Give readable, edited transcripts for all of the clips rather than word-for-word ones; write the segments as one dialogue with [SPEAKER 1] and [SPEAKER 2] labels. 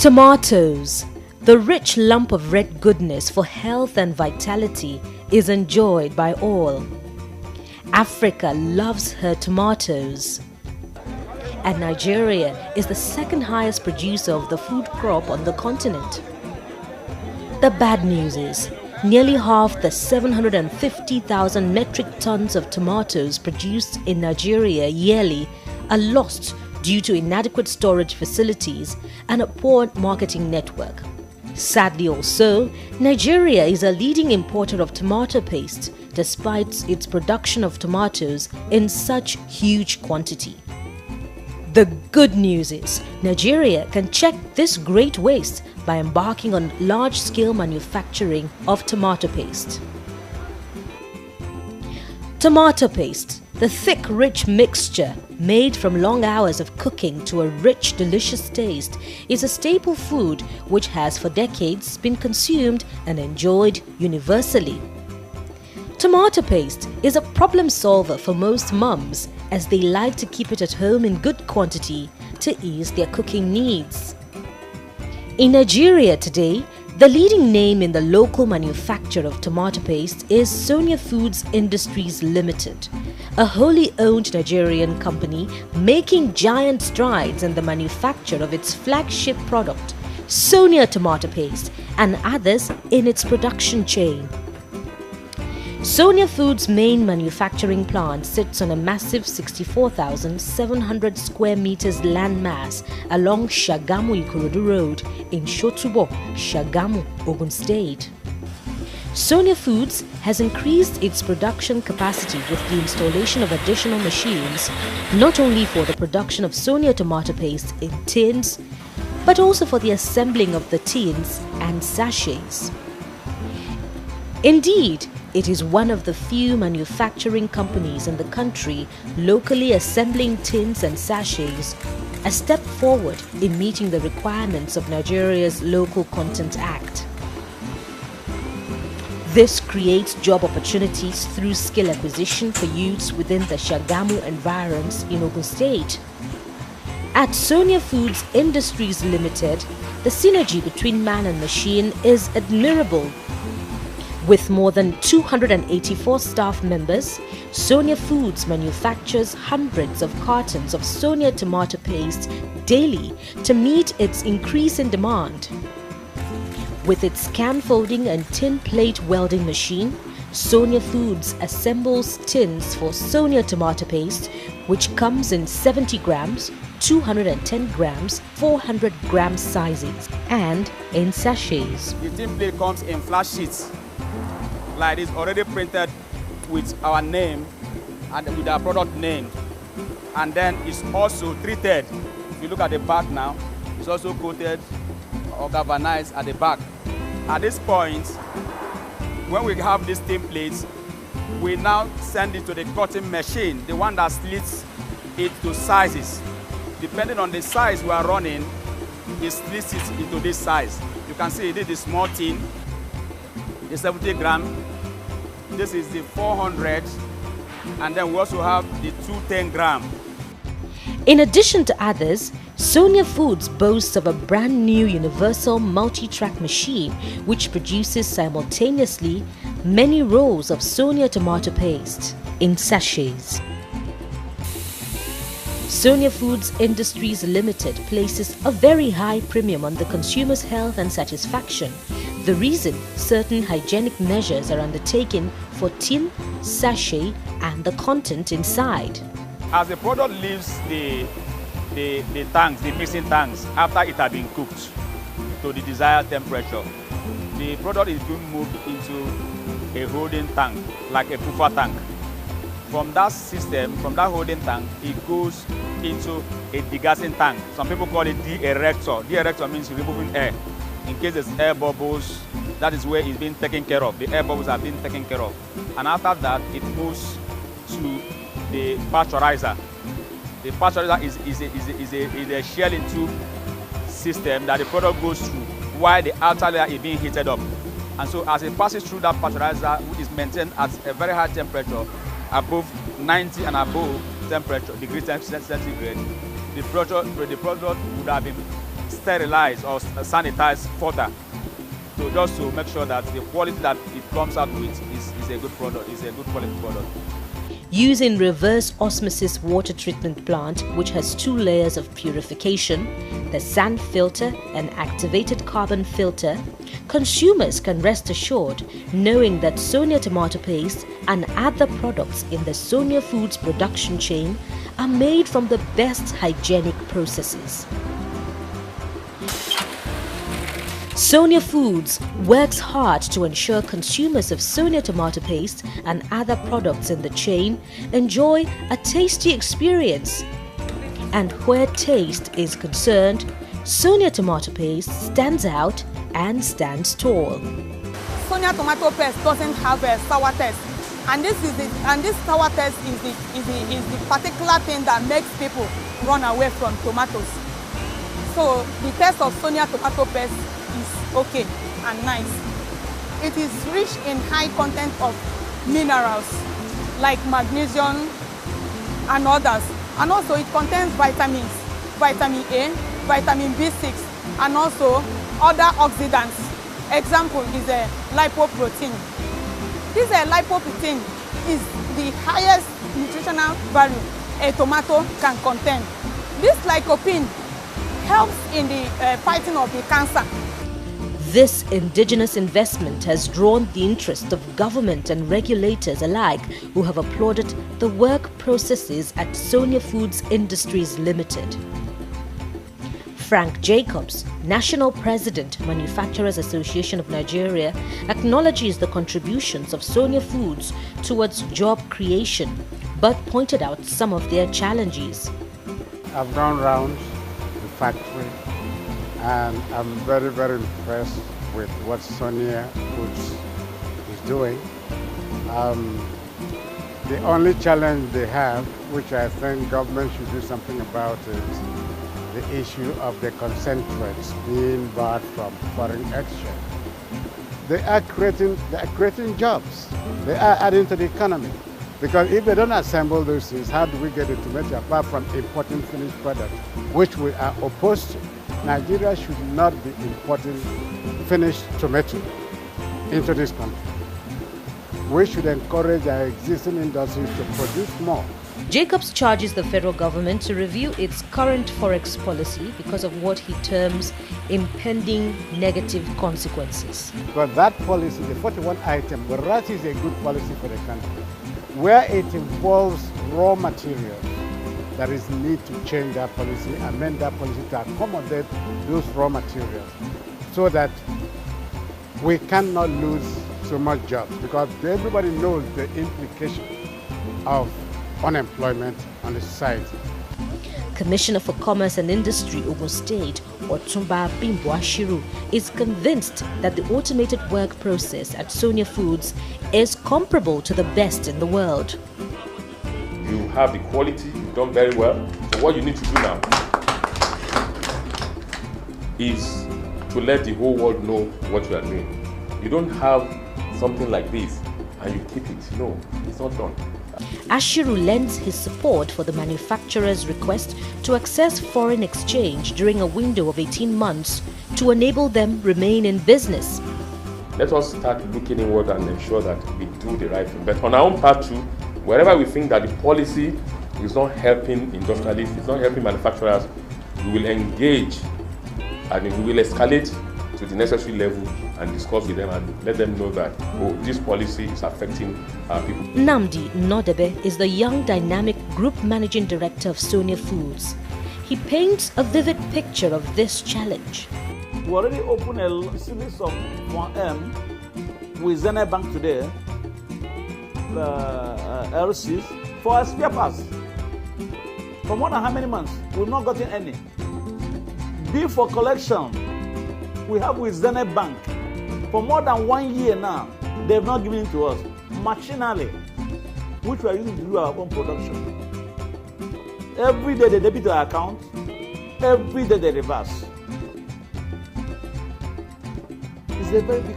[SPEAKER 1] Tomatoes, the rich lump of red goodness for health and vitality, is enjoyed by all. Africa loves her tomatoes. And Nigeria is the second highest producer of the food crop on the continent. The bad news is, nearly half the 750,000 metric tons of tomatoes produced in Nigeria yearly are lost due to inadequate storage facilities and a poor marketing network. Sadly also, Nigeria is a leading importer of tomato paste despite its production of tomatoes in such huge quantity. The good news is, Nigeria can check this great waste by embarking on large-scale manufacturing of tomato paste. Tomato paste, the thick, rich mixture made from long hours of cooking to a rich, delicious taste, is a staple food which has for decades been consumed and enjoyed universally. Tomato paste is a problem solver for most mums, as they like to keep it at home in good quantity to ease their cooking needs. In Nigeria today, the leading name in the local manufacture of tomato paste is SoniaFoods Industries Limited, a wholly owned Nigerian company making giant strides in the manufacture of its flagship product, Sonia tomato paste, and others in its production chain. SoniaFoods' main manufacturing plant sits on a massive 64,700 square meters landmass along Shagamu-Ikorodu Road in Shotubo, Shagamu, Ogun State. SoniaFoods has increased its production capacity with the installation of additional machines, not only for the production of Sonia tomato paste in tins, but also for the assembling of the tins and sachets. Indeed, it is one of the few manufacturing companies in the country locally assembling tins and sachets, a step forward in meeting the requirements of Nigeria's Local Content Act. This creates job opportunities through skill acquisition for youths within the Shagamu environs in Ogun State. At SoniaFoods Industries Limited, the synergy between man and machine is admirable. With more than 284 staff members, SoniaFoods manufactures hundreds of cartons of Sonia tomato paste daily to meet its increase in demand. With its can folding and tin plate welding machine, SoniaFoods assembles tins for Sonia tomato paste, which comes in 70 grams, 210 grams, 400 gram sizes, and in sachets.
[SPEAKER 2] The tin plate comes in flat sheets like this, already printed with our name and with our product name, and then it's also treated. If you look at the back now, it's also coated or galvanized at the back. At this point, when we have these tin plates, we now send it to the cutting machine, the one that slits it to sizes. Depending on the size we are running, it splits it into this size. You can see this is small tin, the 70 gram, this is the 400, and then we also have the 210 gram.
[SPEAKER 1] In addition to others, SoniaFoods boasts of a brand new universal multi-track machine which produces simultaneously many rolls of Sonia tomato paste in sachets. SoniaFoods Industries Limited places a very high premium on the consumer's health and satisfaction. The reason certain hygienic measures are undertaken for tin, sachet, and the content inside.
[SPEAKER 2] As the product leaves the tanks, the mixing tanks, after it has been cooked to the desired temperature, the product is being moved into a holding tank, like a puffer tank. From that system, from that holding tank, it goes into a degassing tank. Some people call it de-erector. De-erector means removing air. In case there's air bubbles, that is where it's being taken care of. The air bubbles are being taken care of. And after that, it moves to the pasteurizer. The pasteurizer is a shelling tube system that the product goes through while the outer layer is being heated up. And so as it passes through that pasteurizer, which is maintained at a very high temperature, above 90 and above temperature, degrees centigrade, the product would have been sterilize or sanitize further just to make sure that the quality that it comes out with is a good product, is a good quality product.
[SPEAKER 1] Using reverse osmosis water treatment plant, which has 2 layers of purification, the sand filter and activated carbon filter, consumers can rest assured knowing that Sonia tomato paste and other products in the SoniaFoods production chain are made from the best hygienic processes. SoniaFoods works hard to ensure consumers of Sonia tomato paste and other products in the chain enjoy a tasty experience. And where taste is concerned, Sonia tomato paste stands out and stands tall.
[SPEAKER 3] Sonia tomato paste doesn't have a sour taste, and this sour taste is the particular thing that makes people run away from tomatoes. So the taste of Sonia tomato paste is okay and nice. It is rich in high content of minerals like magnesium and others, and also it contains vitamins, vitamin A, vitamin B6, and also other oxidants. Example is a lipoprotein. This lipoprotein is the highest nutritional value a tomato can contain. This lycopene helps in the fighting of the cancer.
[SPEAKER 1] This indigenous investment has drawn the interest of government and regulators alike, who have applauded the work processes at SoniaFoods Industries Limited. Frank Jacobs, National President, Manufacturers Association of Nigeria, acknowledges the contributions of SoniaFoods towards job creation, but pointed out some of their challenges.
[SPEAKER 4] I've gone round the factory and I'm very, very impressed with what SoniaFoods is doing. The only challenge they have, which I think government should do something about, is the issue of the concentrates being bought from foreign exchange. They are creating jobs. They are adding to the economy. Because if they don't assemble those things, how do we get the tomato apart from importing finished product, which we are opposed to? Nigeria should not be importing finished tomato into this country. We should encourage our existing industries to produce more.
[SPEAKER 1] Jacobs charges the federal government to review its current forex policy because of what he terms impending negative consequences.
[SPEAKER 4] But that policy, the 41 item, that is a good policy for the country. Where it involves raw materials, there is need to change that policy, amend that policy to accommodate those raw materials so that we cannot lose so much jobs, because everybody knows the implication of unemployment on the society.
[SPEAKER 1] Commissioner for Commerce and Industry, Ogun State, Otumba Bimbo Ashiru, is convinced that the automated work process at SoniaFoods is comparable to the best in the world.
[SPEAKER 5] You have the quality, you've done very well. So what you need to do now is to let the whole world know what you are doing. You don't have something like this and you keep it. No, it's not done.
[SPEAKER 1] Ashiru lends his support for the manufacturer's request to access foreign exchange during a window of 18 months to enable them remain in business.
[SPEAKER 5] Let us start looking inward and ensure that we do the right thing. But on our own part too, wherever we think that the policy is not helping industrialists, it's not helping manufacturers, we will engage and we will escalate to the necessary level and discuss with them and let them know that this policy is affecting our people.
[SPEAKER 1] Namdi Nodebe is the young dynamic group managing director of SoniaFoods. He paints a vivid picture of this challenge.
[SPEAKER 6] We already opened a series of 1M with Zenith Bank today, LCs, for our spare parts. For more than how many months? We've not gotten any. B for collection, we have with Zenith Bank. For more than 1 year now, they've not given it to us, machinally, which we are using to do our own production. Every day they debit our account, every day they reverse. It's a very big,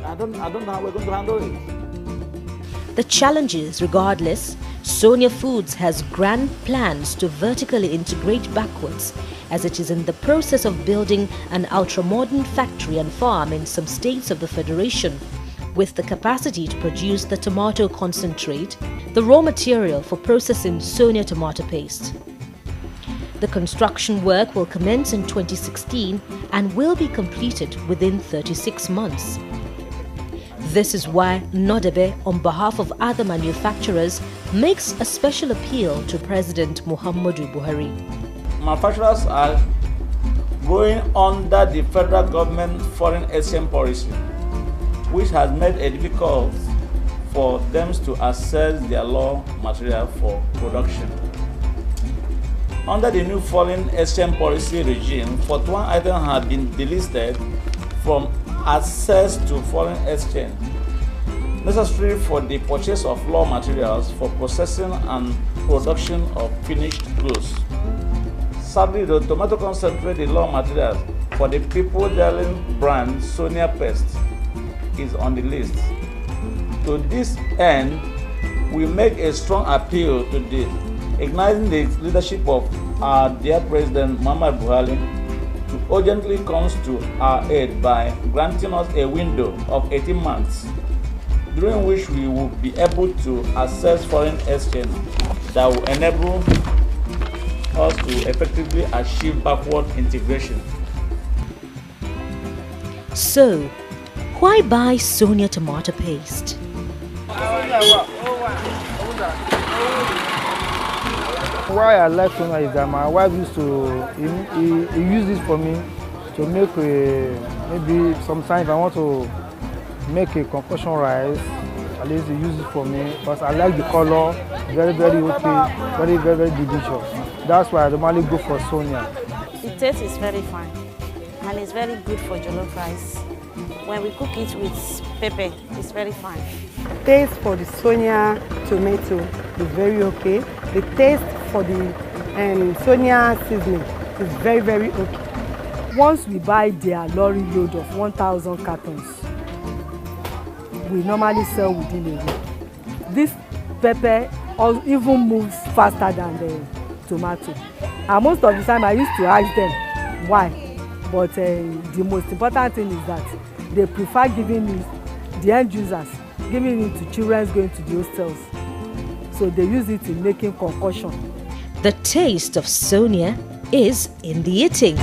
[SPEAKER 6] I don't know how we're going to handle it.
[SPEAKER 1] The challenges, regardless, SoniaFoods has grand plans to vertically integrate backwards, as it is in the process of building an ultra-modern factory and farm in some states of the Federation, with the capacity to produce the tomato concentrate, the raw material for processing Sonia tomato paste. The construction work will commence in 2016 and will be completed within 36 months. This is why Nodebe, on behalf of other manufacturers, makes a special appeal to President Muhammadu Buhari.
[SPEAKER 6] Manufacturers are going under the federal government foreign exchange policy, which has made it difficult for them to access their raw material for production. Under the new foreign exchange policy regime, 41 items have been delisted from access to foreign exchange, necessary for the purchase of raw materials for processing and production of finished goods. Sadly, the tomato concentrate, the raw materials for the people-darling brand Sonia Paste, is on the list. To this end, we make a strong appeal to igniting the leadership of our dear President Muhammadu Buhari to urgently come to our aid by granting us a window of 18 months, during which we will be able to access foreign exchange that will enable us to effectively achieve backward integration.
[SPEAKER 1] So, why buy Sonia tomato paste?
[SPEAKER 7] Why I like Sonia is that my wife used to he used this for me to make maybe sometimes I want to make a concoction rice. At least he uses it for me because I like the color, very okay, very delicious. That's why I normally go for Sonia.
[SPEAKER 8] The taste is very fine and it's very good for jollof rice. When we cook it with pepper, it's very fine.
[SPEAKER 9] Taste for the Sonia tomato is very okay. The taste for the Sonia seasoning is very okay.
[SPEAKER 10] Once we buy their lorry load of 1,000 cartons, we normally sell within a week. This pepper even moves faster than the tomato. And most of the time I used to ask them why, but the most important thing is that they prefer giving it, the end users, giving it to children going to the hostels. So they use it in making concoction.
[SPEAKER 1] The taste of Sonia is in the eating.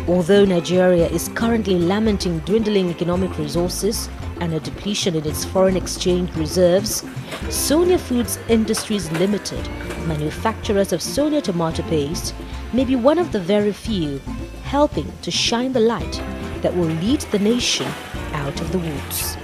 [SPEAKER 1] Although Nigeria is currently lamenting dwindling economic resources and a depletion in its foreign exchange reserves, SoniaFoods Industries Limited, manufacturers of Sonia tomato paste, may be one of the very few helping to shine the light that will lead the nation out of the woods.